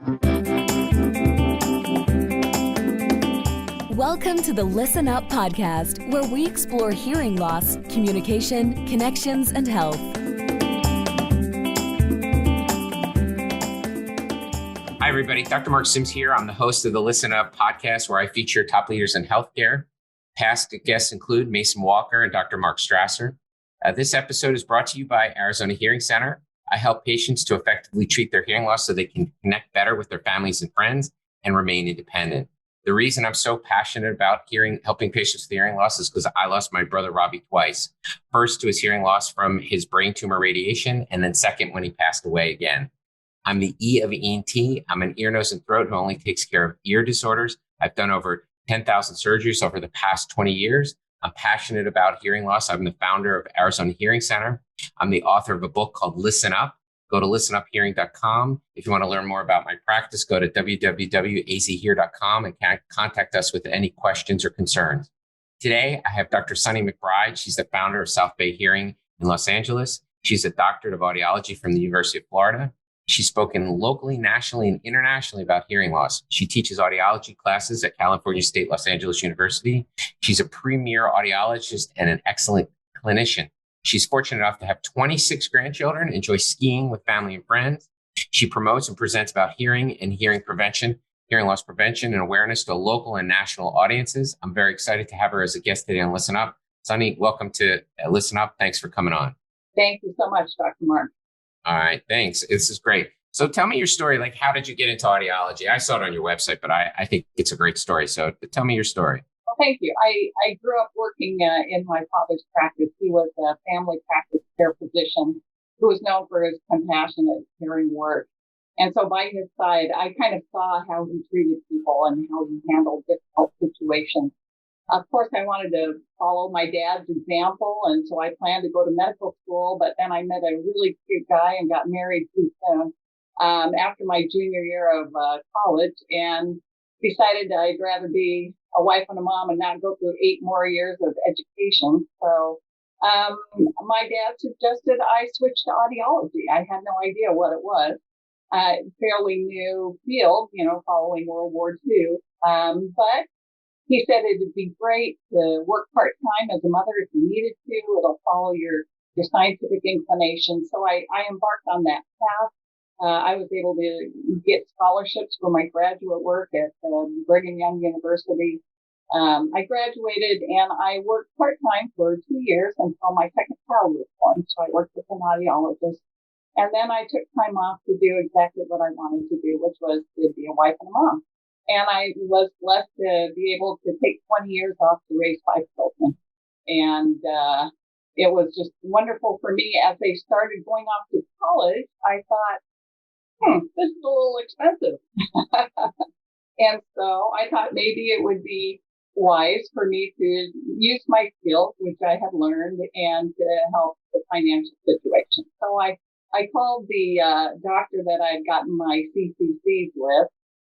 Welcome to the Listen Up podcast, where we explore hearing loss, communication, connections, and health. Hi, everybody. Dr. Mark Sims here. I'm the host of the Listen Up podcast, where I feature top leaders in healthcare. Past guests include Mason Walker and Dr. Mark Strasser. This episode is brought to you by Arizona Hearing Center. I help patients to effectively treat their hearing loss so they can connect better with their families and friends and remain independent. The reason I'm so passionate about helping patients with hearing loss is because I lost my brother Robbie twice. First to his hearing loss from his brain tumor radiation, and then second when he passed away again. I'm the E of ENT. I'm an ear, nose, and throat who only takes care of ear disorders. I've done over 10,000 surgeries over the past 20 years. I'm passionate about hearing loss. I'm the founder of Arizona Hearing Center. I'm the author of a book called Listen Up. Go to listenuphearing.com. If you want to learn more about my practice, go to www.azhear.com and contact us with any questions or concerns. Today, I have Dr. Sunni McBride. She's the founder of South Bay Hearing in Los Angeles. She's a doctorate of audiology from the University of Florida. She's spoken locally, nationally, and internationally about hearing loss. She teaches audiology classes at California State Los Angeles University. She's a premier audiologist and an excellent clinician. She's fortunate enough to have 26 grandchildren, enjoy skiing with family and friends. She promotes and presents about hearing and hearing prevention, hearing loss prevention, and awareness to local and national audiences. I'm very excited to have her as a guest today on Listen Up. Sunni, welcome to Listen Up. Thanks for coming on. Thank you so much, Dr. Mark. All right, thanks. This is great. So tell me your story. Like, how did you get into audiology? I saw it on your website, but I think it's a great story. So tell me your story. Well, thank you. I grew up working in my father's practice. He was a family practice care physician who was known for his compassionate, caring work. And so by his side, I kind of saw how he treated people and how he handled difficult situations. Of course, I wanted to follow my dad's example, and so I planned to go to medical school, but then I met a really cute guy and got married too soon after my junior year of college, and decided I'd rather be a wife and a mom and not go through 8 more years of education. So my dad suggested I switch to audiology. I had no idea what it was. Fairly new field, following World War II. But he said it'd be great to work part-time as a mother if you needed to. It'll follow your scientific inclination. So I embarked on that path. I was able to get scholarships for my graduate work at Brigham Young University. I graduated and I worked part-time for 2 years until my second child was born. So I worked with an audiologist. And then I took time off to do exactly what I wanted to do, which was to be a wife and a mom. And I was blessed to be able to take 20 years off to raise 5 children. And it was just wonderful for me. As they started going off to college, I thought, this is a little expensive. And so I thought maybe it would be wise for me to use my skills, which I had learned, and to help the financial situation. So I called the doctor that I had gotten my CCCs with.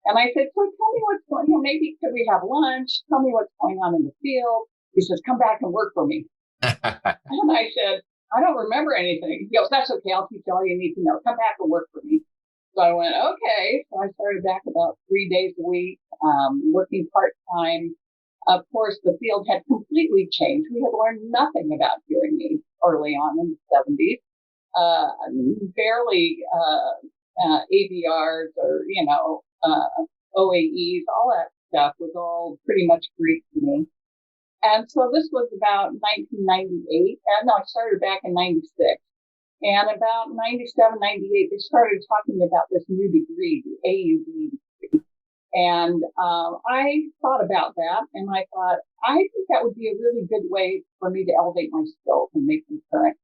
And I said, so tell me what's going on. Maybe could we have lunch? Tell me what's going on in the field. He says, come back and work for me. And I said, I don't remember anything. He goes, that's okay. I'll teach you all you need to know. Come back and work for me. So I went, okay. So I started back about 3 days a week, working part-time. Of course, the field had completely changed. We had learned nothing about hearing aids early on in the 70s. Barely ABRs or, OAEs, all that stuff was all pretty much Greek to me. And so this was about 1998. No, I started back in 96. And about 97, 98, they started talking about this new degree, the AUD degree. And I thought about that, and I thought, I think that would be a really good way for me to elevate my skills and make them current.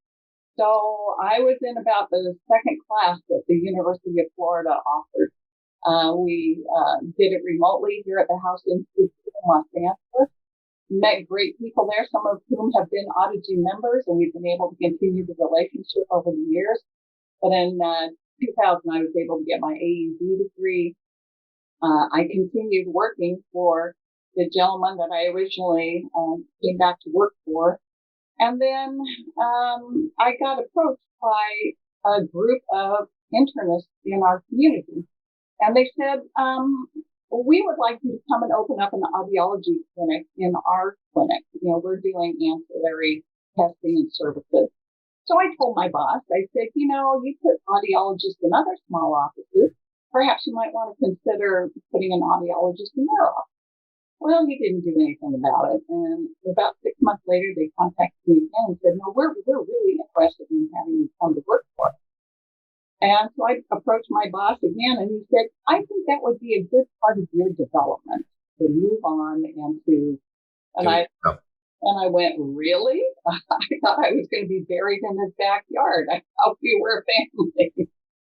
So I was in about the second class that the University of Florida offered. We did it remotely here at the House Institute in Los Angeles. Met great people there, some of whom have been Audiology members, and we've been able to continue the relationship over the years. But in 2000, I was able to get my AUD degree. I continued working for the gentleman that I originally came back to work for. And then I got approached by a group of internists in our community. And they said, we would like you to come and open up an audiology clinic in our clinic. We're doing ancillary testing and services. So I told my boss, I said, you put audiologists in other small offices. Perhaps you might want to consider putting an audiologist in their office. Well, he didn't do anything about it. And about 6 months later, they contacted me again and said, no, we're really interested in having you come to work for us. And so I approached my boss again, and he said, I think that would be a good part of your development to move on and to, and I went, really? I thought I was going to be buried in his backyard. I thought we were a family.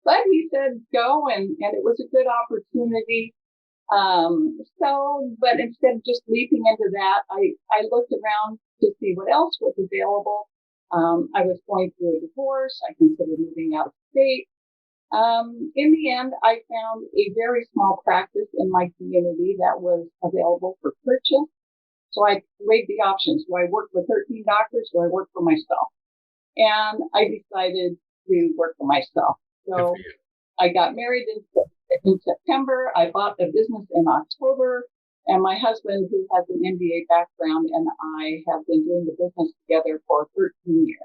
But he said, go, and it was a good opportunity. But instead of just leaping into that, I looked around to see what else was available. I was going through a divorce. I considered moving out of state. In the end, I found a very small practice in my community that was available for purchase. So I weighed the options. Do I work for 13 doctors? Do I work for myself? And I decided to work for myself. So I got married in September. I bought a business in October. And my husband, who has an MBA background, and I have been doing the business together for 13 years.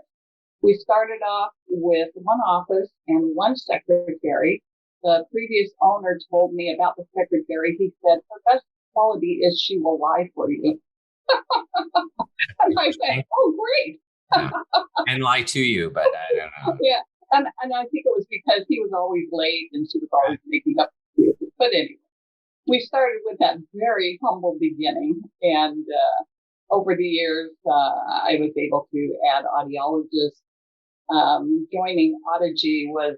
We started off with one office and one secretary. The previous owner told me about the secretary. He said, her best quality is she will lie for you. And I said, oh, great. And lie to you, but I don't know. Yeah. And I think it was because he was always late and she was always making up excuses. But anyway, we started with that very humble beginning. And over the years, I was able to add audiologists. Joining Audiology was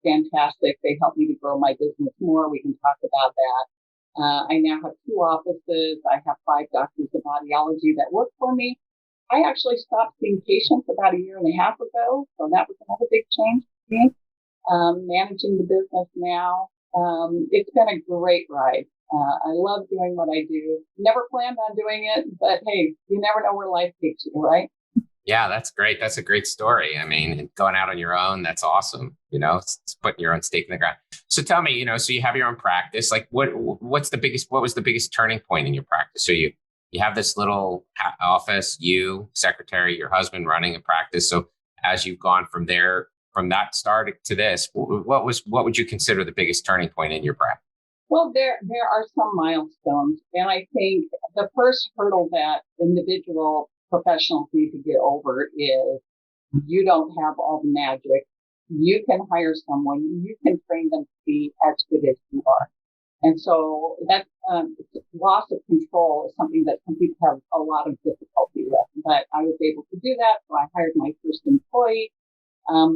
fantastic. They helped me to grow my business more. We can talk about that. I now have 2 offices. I have 5 doctors of audiology that work for me. I actually stopped seeing patients about 1.5 years ago. So that was another big change for me. Managing the business now. It's been a great ride. I love doing what I do. Never planned on doing it, but hey, you never know where life takes you, right? Yeah, that's great. That's a great story. I mean, going out on your own, that's awesome. It's putting your own stake in the ground. So tell me, so you have your own practice. Like what was the biggest turning point in your practice? So you have this little office, you, secretary, your husband running a practice. So as you've gone from there, from that start to this, what would you consider the biggest turning point in your practice? Well, there are some milestones. And I think the first hurdle that individual professionals need to get over is you don't have all the magic. You can hire someone, you can train them to be as good as you are. And so that loss of control is something that some people have a lot of difficulty with. But I was able to do that. So I hired my first employee.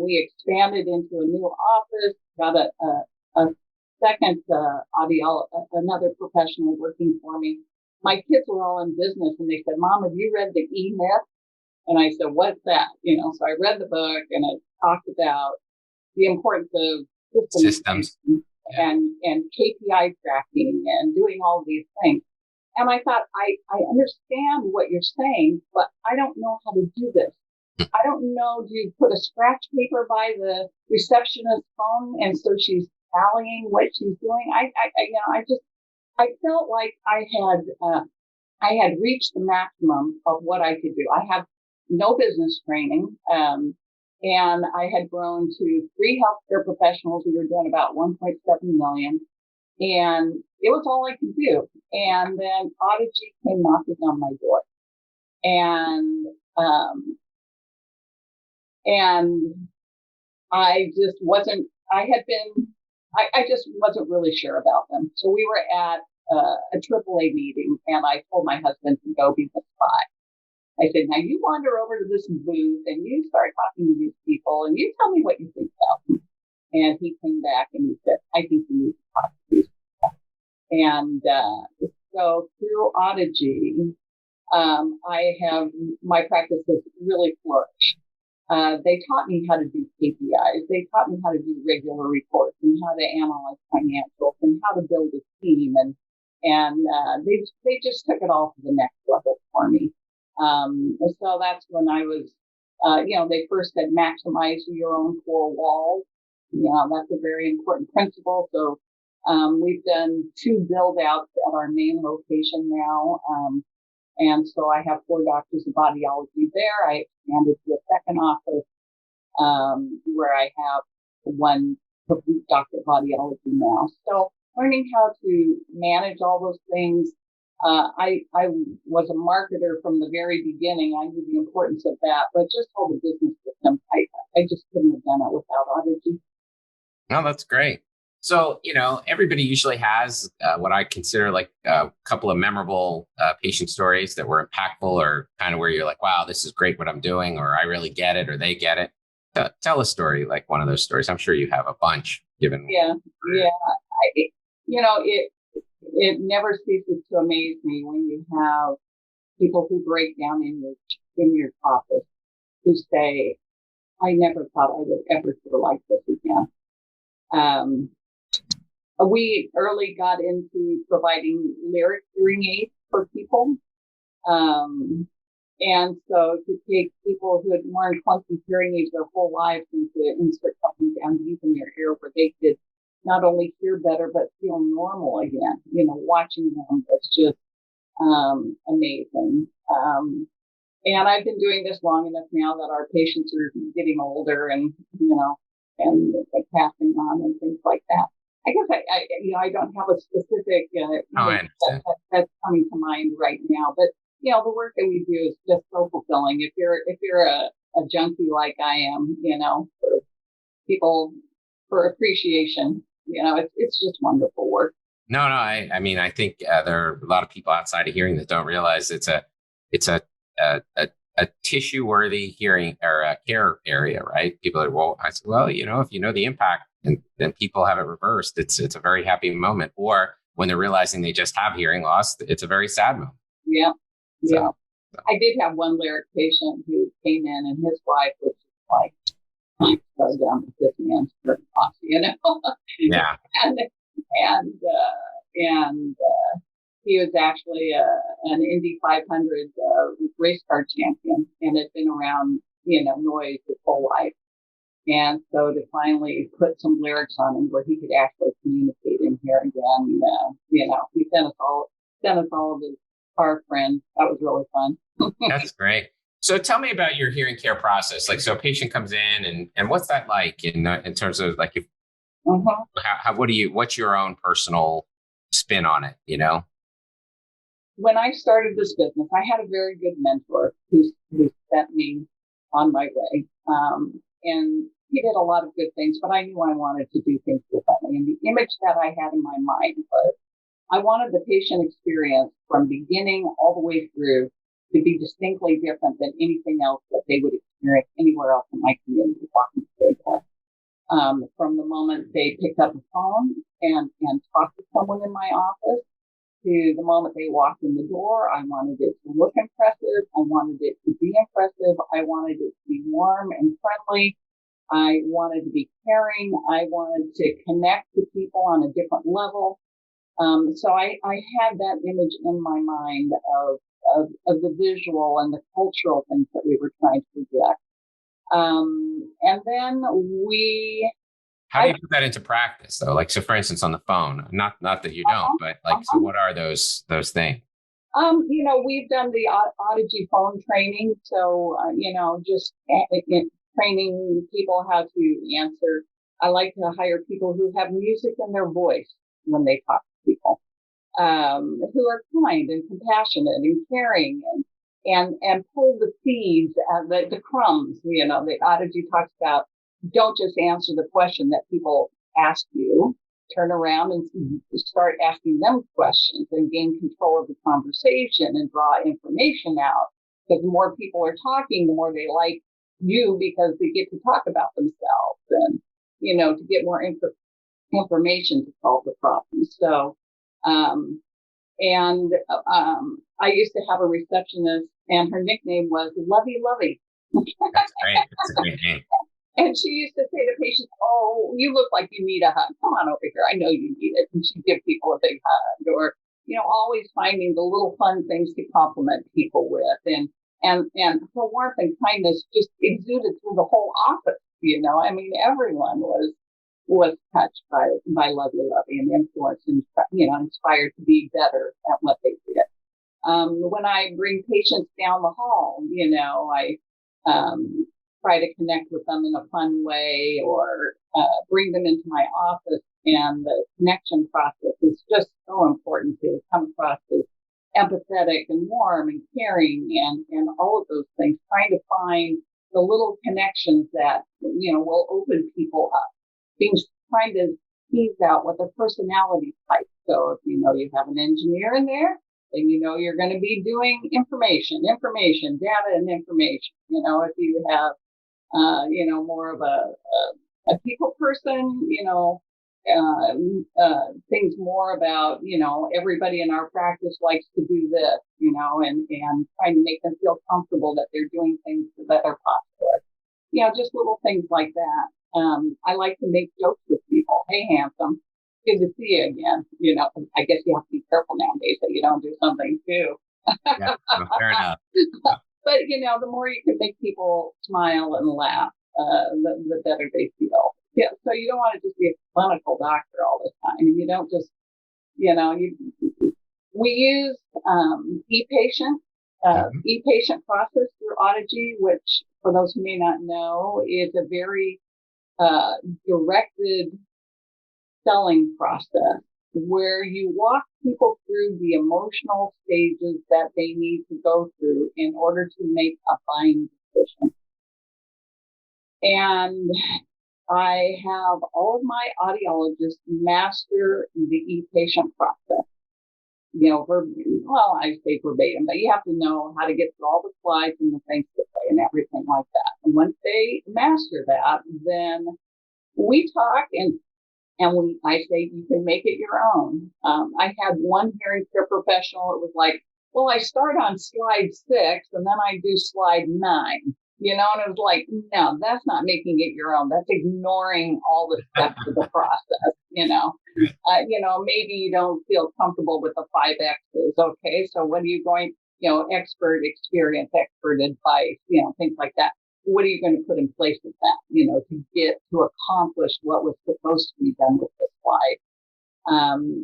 We expanded into a new office, got a second another professional working for me. My kids were all in business and they said, Mom, have you read the E-Myth? And I said, what's that? So I read the book and it talked about the importance of systems. And KPI tracking and doing all these things. And I thought, I understand what you're saying, but I don't know how to do this. I don't know, do you put a scratch paper by the receptionist's phone and so she's tallying what she's doing? I felt like I had reached the maximum of what I could do. I have no business training. And I had grown to 3 healthcare professionals. We were doing about 1.7 million. And it was all I could do. And then Audiology came knocking on my door. And I just wasn't, I just wasn't really sure about them. So we were at a AAA meeting and I told my husband to go be the spy. I said, now you wander over to this booth and you start talking to these people and you tell me what you think about them. And he came back and he said, I think you need to talk to these people. And so through Audiology, my practice has really flourished. They taught me how to do KPIs. They taught me how to do regular reports and how to analyze financials and how to build a team. And they just took it all to the next level for me. And so that's when I was, they first said maximize your own 4 walls. That's a very important principle. So we've done 2 build outs at our main location now. And so I have 4 doctors of audiology there. I expanded to a second office where I have 1 doctor of audiology now. So learning how to manage all those things. I was a marketer from the very beginning. I knew the importance of that, but just all the business systems, I just couldn't have done it without Audiology. No, that's great. So, everybody usually has what I consider like a couple of memorable patient stories that were impactful or kind of where you're like, wow, this is great what I'm doing, or I really get it, or they get it. Tell a story like one of those stories. I'm sure you have a bunch given. Yeah. It never ceases to amaze me when you have people who break down in your office who say, I never thought I would ever feel like this again. We early got into providing lyric hearing aids for people. And so to take people who had worn clunky hearing aids their whole lives and to insert something down deep in their ear where they could not only hear better, but feel normal again, watching them was just amazing. And I've been doing this long enough now that our patients are getting older and passing on and things like that. I guess I don't have a specific that's coming to mind right now, but the work that we do is just so fulfilling. If you're a junkie like I am, for people, for appreciation, it's just wonderful work. No, I mean, I think there are a lot of people outside of hearing that don't realize it's a tissue-worthy hearing or a care area, right? People are, well, I said, well, if you know the impact and then people have it reversed, it's a very happy moment. Or when they're realizing they just have hearing loss, it's a very sad moment. Yeah. So. I did have one lyric patient who came in and his wife was just like, I'm so done with this man's hearing loss, Yeah. and he was actually an Indy 500 race car champion and had been around, noise his whole life. And so to finally put some lyrics on him where he could actually communicate in here again, he sent us all of his car friends. That was really fun. That's great. So tell me about your hearing care process. Like, so a patient comes in and what's that like in terms of like, what's your own personal spin on it, When I started this business, I had a very good mentor who sent me on my way. And he did a lot of good things, but I knew I wanted to do things differently. And the image that I had in my mind was I wanted the patient experience from beginning all the way through to be distinctly different than anything else that they would experience anywhere else in my community walking through there. From the moment they picked up the phone and talked to someone in my office to the moment they walked in the door, I wanted it to look impressive. I wanted it to be impressive. I wanted it to be warm and friendly. I wanted to be caring. I wanted to connect to people on a different level. So I had that image in my mind of the visual and the cultural things that we were trying to project. And then how do you put that into practice though? Like, so for instance, on the phone, not that you don't, but like, so what are those things? We've done the Audiology phone training. So, just training people how to answer. I like to hire people who have music in their voice when they talk to people, who are kind and compassionate and caring and pull the seeds, the crumbs, the Audiology talks about. Don't just answer the question that people ask you. Turn around and start asking them questions and gain control of the conversation and draw information out. Because the more people are talking, the more they like you because they get to talk about themselves and, to get more information to solve the problem. So, I used to have a receptionist and her nickname was Lovey Lovey. That's great. That's a great name. And she used to say to patients, oh, you look like you need a hug. Come on over here. I know you need it. And she'd give people a big hug or, always finding the little fun things to compliment people with. And her warmth and kindness just exuded through the whole office. Everyone was was touched by Lovey and influenced and, inspired to be better at what they did. When I bring patients down the hall, I try to connect with them in a fun way, or bring them into my office. And the connection process is just so important to come across as empathetic and warm and caring and all of those things, trying to find the little connections that, will open people up. Trying to tease out what their personality type. So if you have an engineer in there, then you're going to be doing information, data and information. If you have, more of a people person, things more about, everybody in our practice likes to do this, and trying to make them feel comfortable that they're doing things that are popular. Just little things like that. I like to make jokes with people. Hey, handsome, good to see you again. I guess you have to be careful nowadays that you don't do something too. Yeah, fair enough. But, the more you can make people smile and laugh, the better they feel. Yeah, so you don't want to just be a clinical doctor all the time. You don't just, we use e-patient, e-patient process through Audiology, which, for those who may not know, is a very directed selling process where you walk people through the emotional stages that they need to go through in order to make a buying decision. And I have all of my audiologists master the e-patient process. I say verbatim, but you have to know how to get through all the slides and the things to say and everything like that. And once they master that, then we talk I say you can make it your own. I had one hearing care professional. It was like, well, I start on slide 6 and then I do slide 9. And it was like, no, that's not making it your own. That's ignoring all the steps of the process. Maybe you don't feel comfortable with the 5 X's. Okay, so what are you going? Expert experience, expert advice. Things like that. What are you going to put in place with that? To accomplish what was supposed to be done with the slide.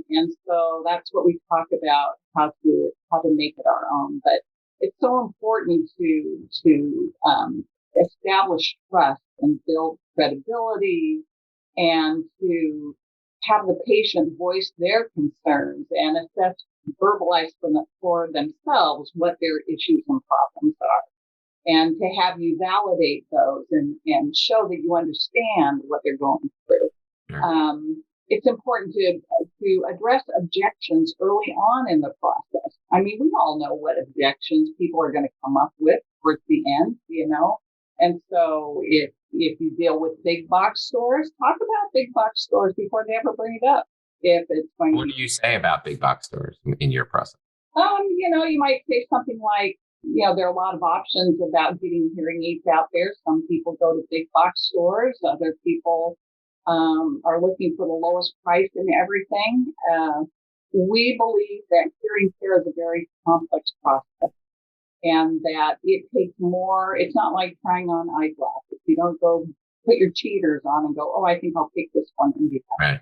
And so that's what we talk about, how to make it our own. But it's so important to establish trust and build credibility, and to have the patient voice their concerns and verbalize for themselves what their issues and problems are, and to have you validate those and show that you understand what they're going through. Sure. It's important to address objections early on in the process. We all know what objections people are going to come up with towards the end, And so if you deal with big box stores, talk about big box stores before they ever bring it up. If it's going What do you say about big box stores in your process? You might say something like, there are a lot of options about getting hearing aids out there. Some people go to big box stores. Other people are looking for the lowest price in everything. We believe that hearing care is a very complex process, and that it takes more. It's not like trying on eyeglasses. You don't go put your cheaters on and go, oh, I think I'll pick this one and be happy. Right.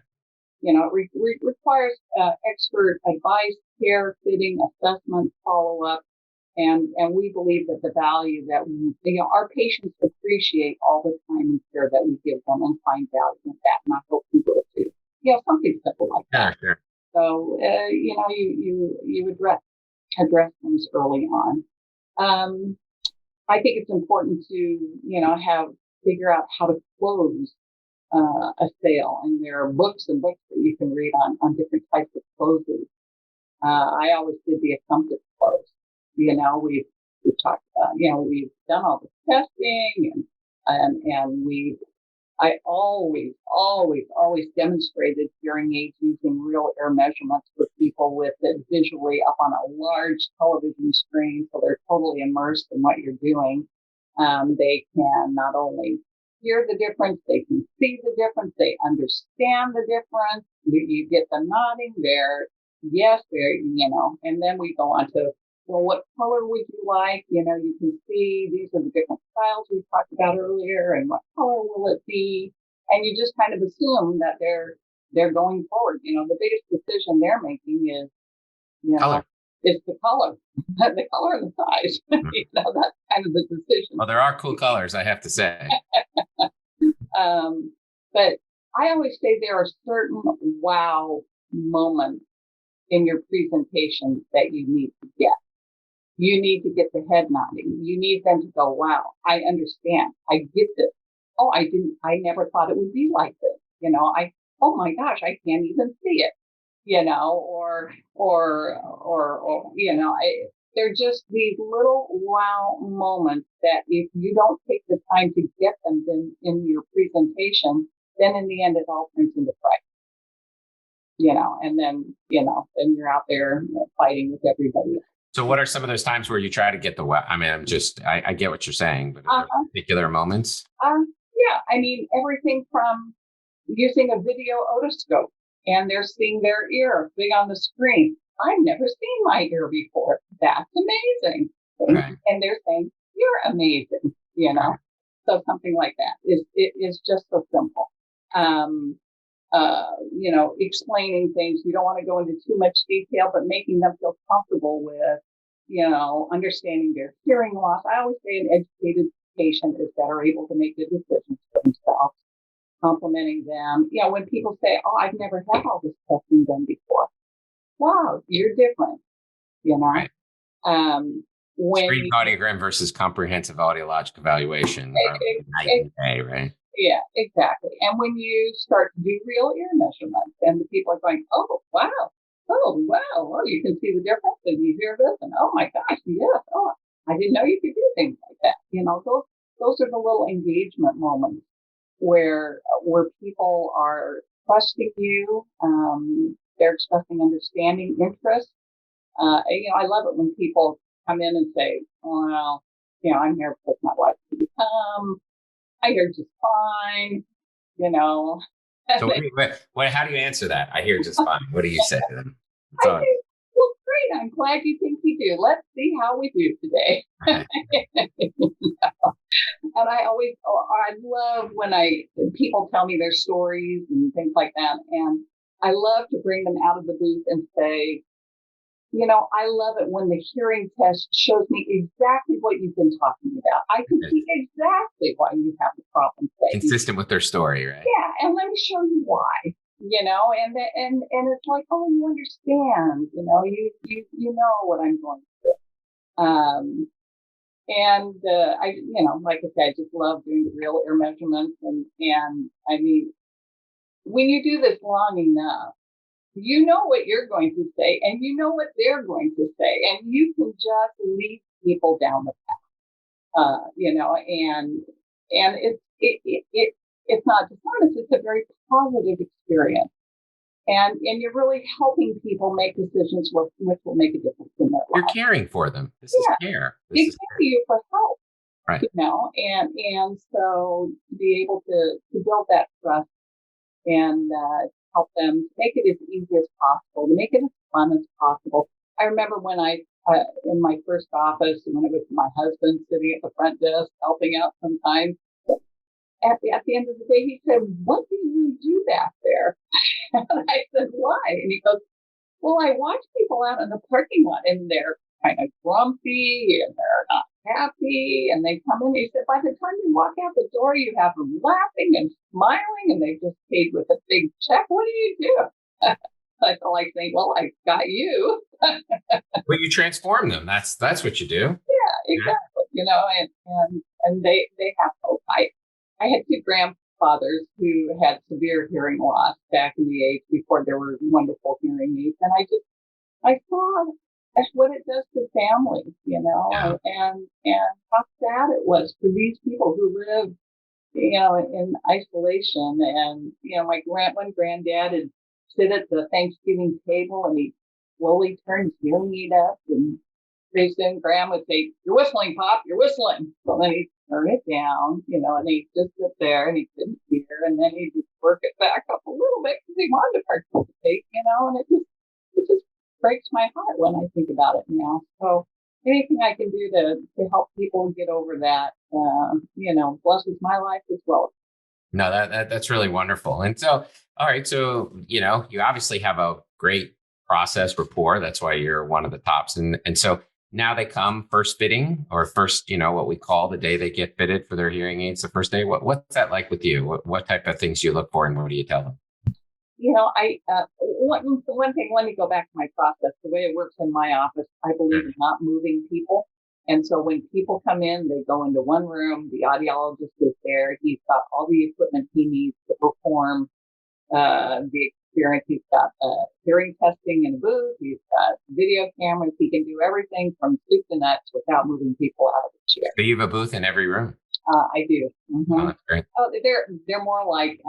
It requires expert advice, care, fitting, assessment, follow-up. And we believe that the value that our patients appreciate all the time and care that we give them, and find value in that. And I hope people do. Something simple like that. Sure. So, you address things early on. I think it's important to, figure out how to close a sale. And there are books and books that you can read on different types of closes. I always did the assumptive close. We've talked about, we've done all the testing and I always demonstrated hearing aids using real ear measurements for people with it visually up on a large television screen, so they're totally immersed in what you're doing. They can not only hear the difference, they can see the difference, they understand the difference. You get them nodding there, yes, there, and then we go on to, well, what color would you like? You can see these are the different styles we talked about earlier, and what color will it be? and you just kind of assume that they're going forward. The biggest decision they're making is, Color. is the color, the color and the size. That's kind of the decision. Well, there are cool colors, I have to say. But I always say there are certain wow moments in your presentation that you need to get. You need to get the head nodding. You need them to go, wow, I understand. I get this. Oh, I never thought it would be like this. Oh my gosh, I can't even see it, they're just these little wow moments that if you don't take the time to get them in your presentation, then in the end, it all turns into pride. And then you're out there fighting with everybody. So what are some of those times where you try to get the wow? I mean, I get what you're saying, but are there particular moments? Yeah. I mean, everything from using a video otoscope and they're seeing their ear big on the screen. I've never seen my ear before. That's amazing. Right. And they're saying, you're amazing, Right. So something like that is just so simple. Explaining things. You don't want to go into too much detail, but making them feel comfortable with, understanding their hearing loss. I always say an educated patient is better able to make the decisions for themselves. Complimenting them. When people say, oh, I've never had all this testing done before. Wow, you're different, Right. When Screen audiogram versus comprehensive audiologic evaluation. Night and day, right? Yeah, exactly. And when you start to do real ear measurements and the people are going, oh, wow. Well, you can see the difference and you hear this and oh my gosh, yes. Oh, I didn't know you could do things like that. Those are the little engagement moments where people are trusting you. They're expressing understanding, interest. I love it when people come in and say, well, I'm here because my wife can come. I hear just fine, So how do you answer that? I hear just fine. What do you say to them? I say, well, great. I'm glad you think you do. Let's see how we do today. Right. And I love when people tell me their stories and things like that. And I love to bring them out of the booth and say, I love it when the hearing test shows me exactly what you've been talking about. I can see exactly why you have the problem today. Consistent with their story, right? Yeah, and let me show you why. And it's like, oh, you understand. You know what I'm going through. Like I said, I just love doing the real ear measurements, and I mean, when you do this long enough, you know what you're going to say, and you know what they're going to say, and you can just lead people down the path, and it's not dishonest. It's a very positive experience, and you're really helping people make decisions which will make a difference in their life. You're caring for them. This is care. They come to you for help, right? And so to be able to build that trust and help them make it as easy as possible, to make it as fun as possible. I remember when in my first office, when it was my husband sitting at the front desk helping out sometimes, at the end of the day, he said, what do you do back there? And I said, why? And he goes, well, I watch people out in the parking lot and they're kind of grumpy and they're not happy, and they come in. He said, by the time you walk out the door, you have them laughing and smiling, and they just paid with a big check. What do you do? I feel like saying, well, I got you. Well, you transform them. That's what you do. Yeah, exactly. And they have hope. I had two grandfathers who had severe hearing loss back in the 80s before there were wonderful hearing aids, and I saw what it does to families, Yeah. and how sad it was for these people who live, in isolation. And, my one granddad would sit at the Thanksgiving table and he slowly turned his hearing aid up, and pretty soon Grandma would say, you're whistling, Pop, you're whistling. So then he'd turn it down, and he'd just sit there and he couldn't hear, and then he'd just work it back up a little bit because he wanted to participate, and it just breaks my heart when I think about it now. So anything I can do to help people get over that, blesses my life as well. No, that's really wonderful. And so, all right, so you obviously have a great process rapport. That's why you're one of the tops. And so now they come first fitting or first, what we call the day they get fitted for their hearing aids, the first day. What's that like with you? What type of things do you look for, and what do you tell them? One thing, let me go back to my process. The way it works in my office, I believe in not moving people. And so when people come in, they go into one room, the audiologist is there. He's got all the equipment he needs to perform the experience. He's got hearing testing in a booth. He's got video cameras. He can do everything from soup to nuts without moving people out of the chair. So you have a booth in every room? I do. Mm-hmm. Oh, that's great. Oh, they're more like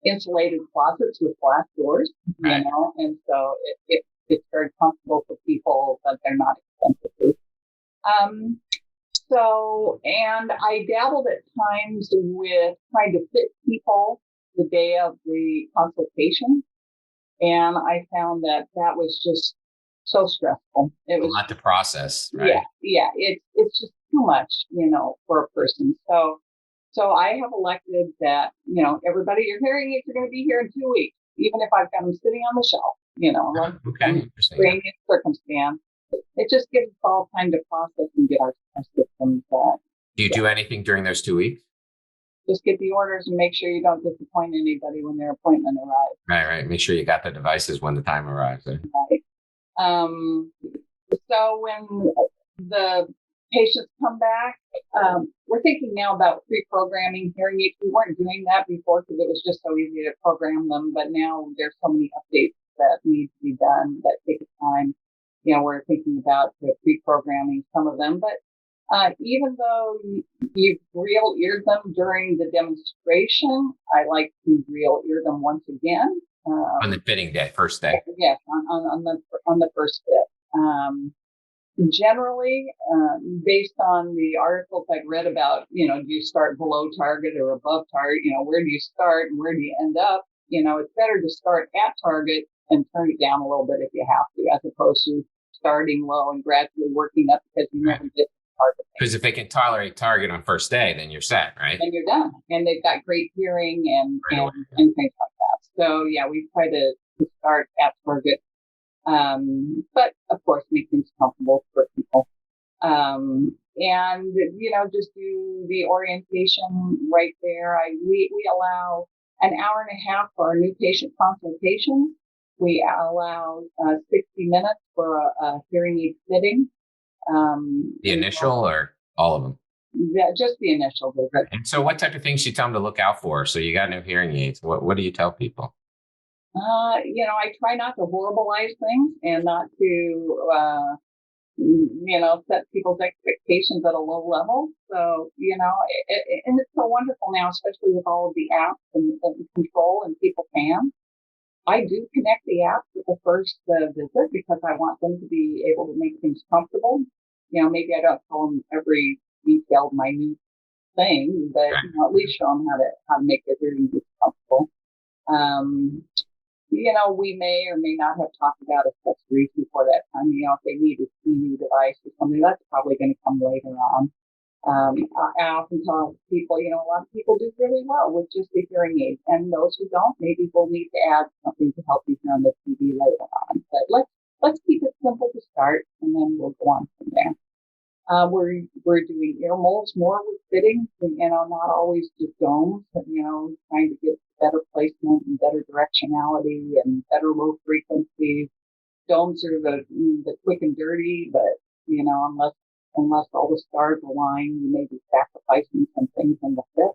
insulated closets with glass doors, right. And so it's very comfortable for people, but they're not expensive. And I dabbled at times with trying to fit people the day of the consultation, and I found that was just so stressful. It was a lot to process, right? Yeah. It's just too much, for a person. So I have elected that, everybody, your hearing aids are going to be here in 2 weeks, even if I've got them sitting on the shelf, Okay, interesting. Strange circumstance. It just gives us all time to process and get our systems. Do you do anything during those 2 weeks? Just get the orders and make sure you don't disappoint anybody when their appointment arrives. Right. Make sure you got the devices when the time arrives. Right. So when the patients come back, we're thinking now about pre-programming hearing aids. We weren't doing that before because it was just so easy to program them, but now there's so many updates that need to be done that take time. We're thinking about pre-programming some of them, but even though you've real eared them during the demonstration, I like to real ear them once again. On the fitting day, first day. Yes, on the first fit. Generally, based on the articles I've read about, do you start below target or above target? Where do you start and where do you end up? It's better to start at target and turn it down a little bit if you have to, as opposed to starting low and gradually working up because you never get to target. Because if they can tolerate target on first day, then you're set, right? And you're done. And they've got great hearing and things like that. So yeah, we try to start at target. But of course, make things comfortable for people. And, just do the orientation right there. We allow an hour and a half for our new patient consultation. We allow 60 minutes for a hearing aid fitting. The initial or all of them? Yeah, just the initial visit. And so what type of things do you tell them to look out for? So you got new hearing aids. What do you tell people? I try not to horribilize things and not to, set people's expectations at a low level. So, and it's so wonderful now, especially with all of the apps and control and people can. I do connect the apps with the first visit because I want them to be able to make things comfortable. Maybe I don't tell them every detailed, minute thing, but at least show them how to make their hearing comfortable. We may or may not have talked about accessories before that time. If they need a TV device or something, that's probably going to come later on. I often tell people, a lot of people do really well with just the hearing aid, and those who don't, maybe we'll need to add something to help you hear on the TV later on. But let's keep it simple to start, and then we'll go on from there. We're doing ear molds more with fittings, not always just domes, but, trying to get better placement and better directionality and better low frequencies. Domes are the quick and dirty, but, unless all the stars align, you may be sacrificing some things in the fit.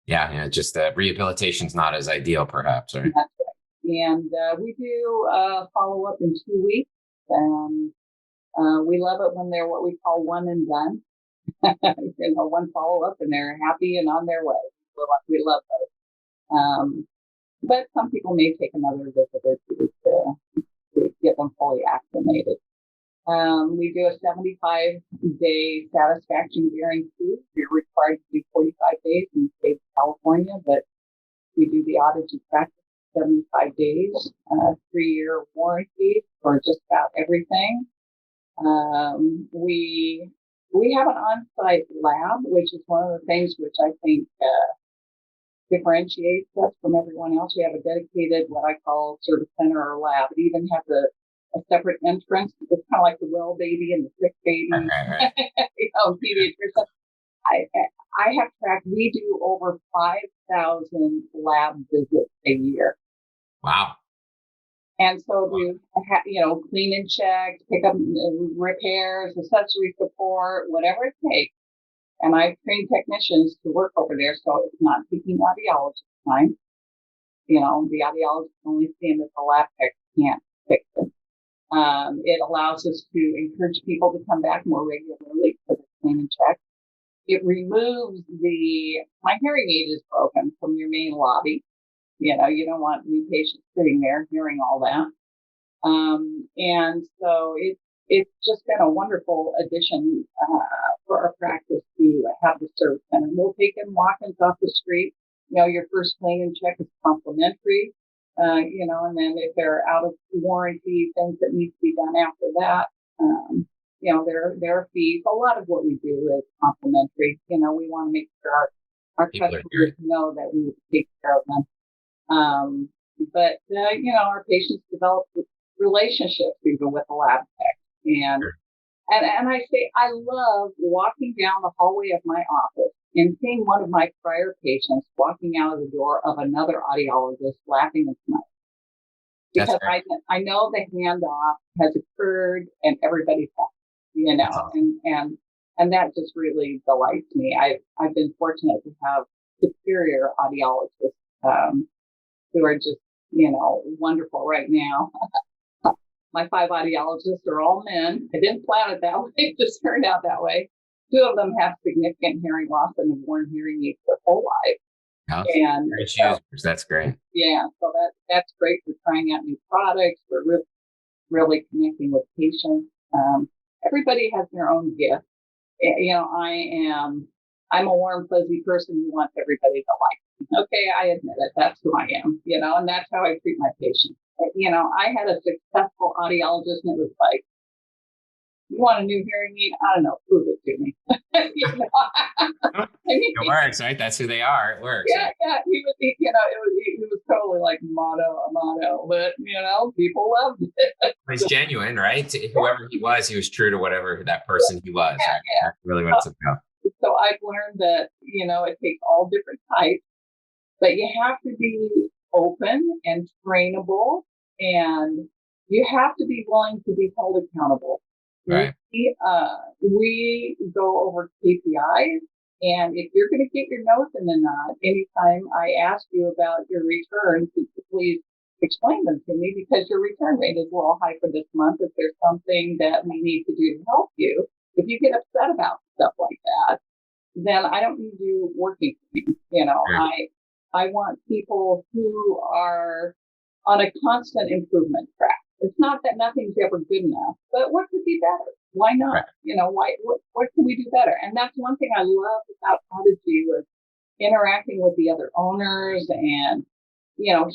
Yeah, just that rehabilitation's not as ideal, perhaps, right? That's right. And we do follow up in 2 weeks, and we love it when they're what we call one and done. One follow up and they're happy and on their way. We love those. But some people may take another visit or two to get them fully acclimated. We do a 75-day satisfaction guarantee. You're required to do 45 days in the state of California, but we do the Audiology practice 75 days, 3-year warranty for just about everything. We have an on-site lab, which is one of the things which I think differentiates us from everyone else. We have a dedicated, what I call service center or lab. It even has a separate entrance. It's kind of like the well baby and the sick baby, Right. pediatrician. I have tracked, we do over 5,000 lab visits a year. Wow. And so do, clean and check, pick up repairs, accessory support, whatever it takes. And I've trained technicians to work over there, so it's not taking audiologist time. The audiologist only see them if the lab tech can't fix it. It allows us to encourage people to come back more regularly for the clean and check. It removes my hearing aid is broken from your main lobby. You don't want new patients sitting there hearing all that. And so it's just been a wonderful addition for our practice to have the service center. We'll take in walk-ins off the street. Your first clean and check is complimentary. And then if they're out of warranty, things that need to be done after that, there are fees. A lot of what we do is complimentary. We want to make sure our customers know that we take care of them. But our patients develop relationships even with the lab tech. And I say, I love walking down the hallway of my office and seeing one of my prior patients walking out of the door of another audiologist laughing and smiling. Because I know the handoff has occurred and everybody's happy, and that just really delights me. I've been fortunate to have superior audiologists, who are just, wonderful right now. My 5 audiologists are all men. I didn't plan it that way. It just turned out that way. 2 of them have significant hearing loss and have worn hearing aids their whole life. And that's great. Yeah, so that's great for trying out new products. We're really connecting with patients. Everybody has their own gift. I'm a warm, fuzzy person who wants everybody to like me. Okay, I admit it. That's who I am, and that's how I treat my patients. I had a successful audiologist and it was like, you want a new hearing aid? I don't know, prove it to me. It works, right? That's who they are. It works. Yeah. He was totally like motto, but people loved it. It's genuine, right? Whoever he was true to whatever that person he was. Yeah, right? yeah. That's really what it's about. So I've learned that, it takes all different types, but you have to be open and trainable, and you have to be willing to be held accountable. Right. We go over KPIs, and if you're going to get your nose in the knot, anytime I ask you about your returns, please explain them to me, because your return rate is a little high for this month. If there's something that we need to do to help you, if you get upset about stuff like that, then I don't need you working for me. Right. I want people who are on a constant improvement track. It's not that nothing's ever good enough, but what could be better? Why not? Right. What can we do better? And that's one thing I love about Audiology, was interacting with the other owners and,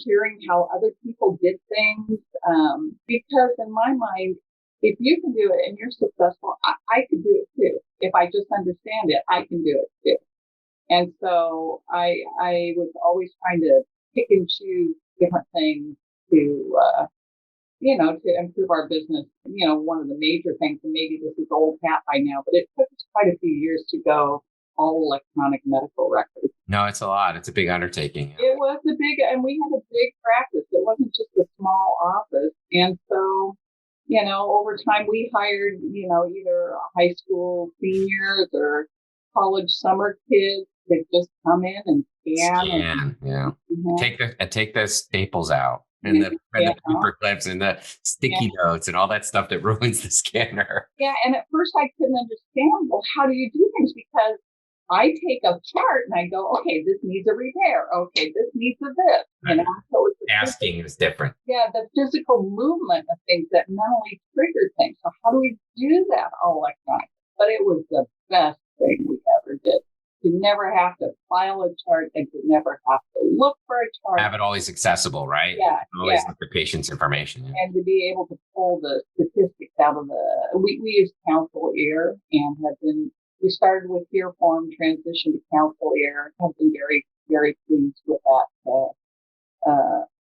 hearing how other people did things. Because in my mind, if you can do it and you're successful, I can do it too. If I just understand it, I can do it too. And so I was always trying to pick and choose different things to improve our business. One of the major things, and maybe this is old hat by now, but it took us quite a few years to go all electronic medical records. No, it's a lot. It's a big undertaking. It was and we had a big practice. It wasn't just a small office. And so, over time we hired, either high school seniors or college summer kids that just come in and scan. Take the staples out and the paper clips and the sticky notes and all that stuff that ruins the scanner. Yeah, and at first I couldn't understand, well, how do you do things? Because I take a chart and I go, okay, this needs a repair. Okay, this needs a this. Right. So it's asking is different. Yeah, the physical movement of things that mentally trigger things. So how do we do that all electronic? But it was the best thing we ever did. To never have to file a chart and to never have to look for a chart. Have it always accessible, right? Yeah. Always look at the patient's information. Yeah. And to be able to pull the statistics out of we use Council Ear and have been we started with earform, transitioned to council ear. I've been very, very pleased with that all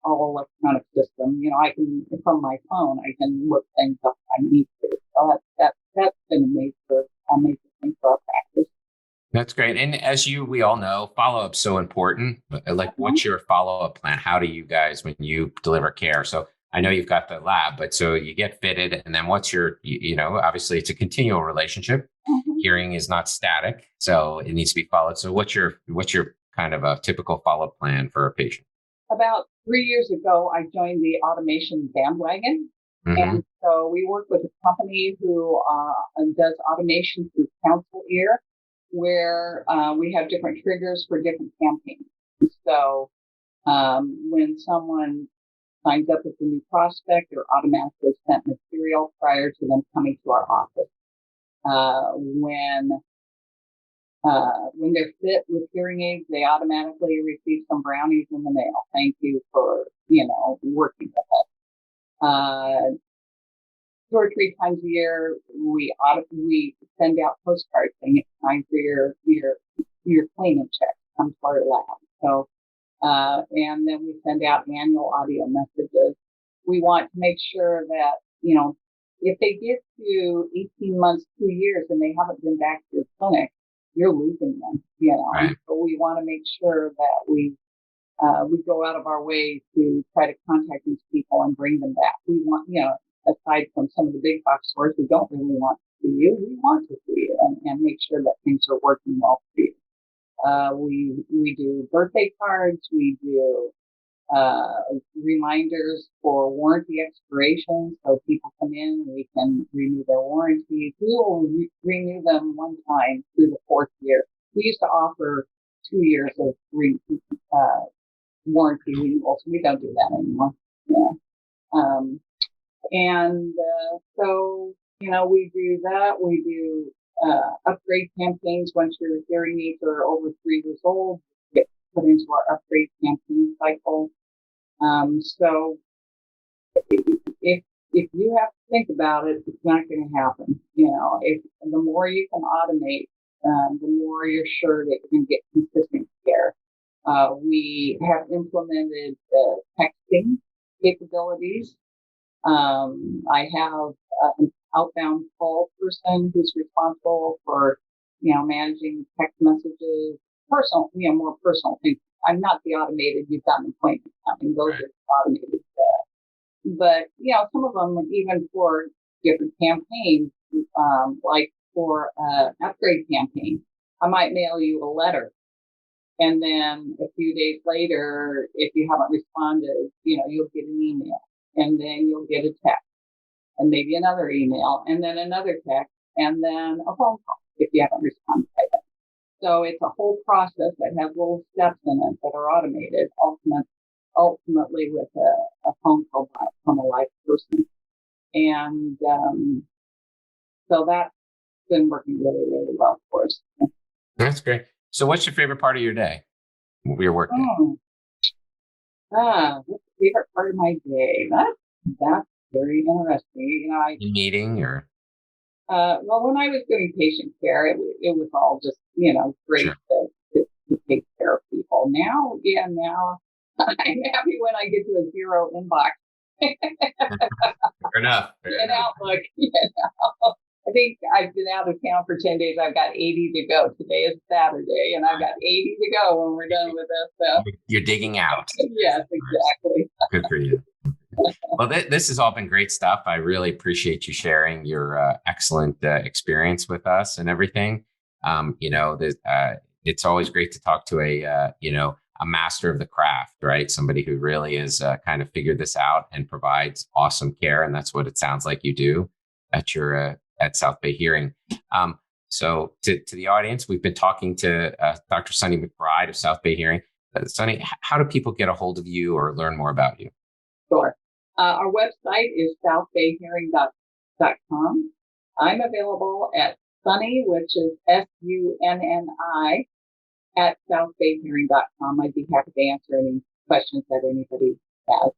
electronic system. I can, from my phone, I can look things up I need to. So that's been a major thing for our practice. That's great. And we all know, follow-up's so important. Like, what's your follow-up plan? How do you guys, when you deliver care? So I know you've got the lab, but so you get fitted, and then what's your, obviously it's a continual relationship. Mm-hmm. Hearing is not static, so it needs to be followed. So what's your kind of a typical follow-up plan for a patient? About 3 years ago, I joined the automation bandwagon. Mm-hmm. And so we work with a company who does automation through council ear, where we have different triggers for different campaigns. So when someone signs up as a new prospect, they're automatically sent material prior to them coming to our office. When they're fit with hearing aids, they automatically receive some brownies in the mail. Thank you for, working with us. 2 or 3 times a year, we send out postcards saying it's time for your cleaning check. Come to our lab. So, and then we send out annual audio messages. We want to make sure that, if they get to 18 months, 2 years, and they haven't been back to your clinic, you're losing them, Right. So we want to make sure that we go out of our way to try to contact these people and bring them back. We want, aside from some of the big box stores who don't really want to see you, we want to see you and make sure that things are working well for you. We do birthday cards. We do reminders for warranty expirations. So people come in, we can renew their warranty. We will renew them one time through the 4th year. We used to offer 2 years of warranty renewal, so we don't do that anymore. Yeah. So, we do that. We do upgrade campaigns. Once your hearing aids are over 3 years old, get put into our upgrade campaign cycle. So if you have to think about it, it's not going to happen. If the more you can automate, the more you're sure that you can get consistent care. We have implemented texting capabilities. I have an outbound call person who's responsible for, managing text messages, personal, more personal things. I'm not the automated, you've got an appointment coming. Those are automated. But, some of them, even for different campaigns, like for an upgrade campaign, I might mail you a letter. And then a few days later, if you haven't responded, you'll get an email. And then you'll get a text. And maybe another email. And then another text. And then a phone call if you haven't responded by then. So it's a whole process that has little steps in it that are automated, ultimately with a phone call from a live person. And so that's been working really, really well for us. That's great. So what's your favorite part of your day? Your work day? What's the favorite part of my day? That's very interesting. Meeting or? Well, when I was doing patient care, it was all just, great to take care of people. Now I'm happy when I get to a 0 inbox. Fair enough. In Outlook, I think I've been out of town for 10 days. I've got 80 to go. Today is Saturday, and I've got 80 to go when we're done with this. So. You're digging out. Yes, exactly. Good for you. Well, this has all been great stuff. I really appreciate you sharing your excellent experience with us and everything. It's always great to talk to a master of the craft, right? Somebody who really has kind of figured this out and provides awesome care. And that's what it sounds like you do at South Bay Hearing. So to the audience, we've been talking to Dr. Sunni McBride of South Bay Hearing. Sunni, how do people get a hold of you or learn more about you? Sure. Our website is southbayhearing.com. I'm available at Sunni, which is SUNNI, at southbayhearing.com. I'd be happy to answer any questions that anybody has.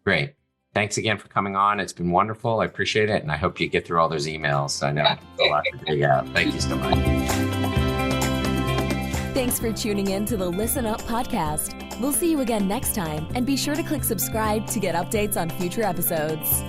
Great. thanks again for coming on. It's been wonderful. I appreciate it. And I hope you get through all those emails. I know it's a lot to dig out. Thank you so much. Thanks for tuning in to the Listen Up podcast. We'll see you again next time, and be sure to click subscribe to get updates on future episodes.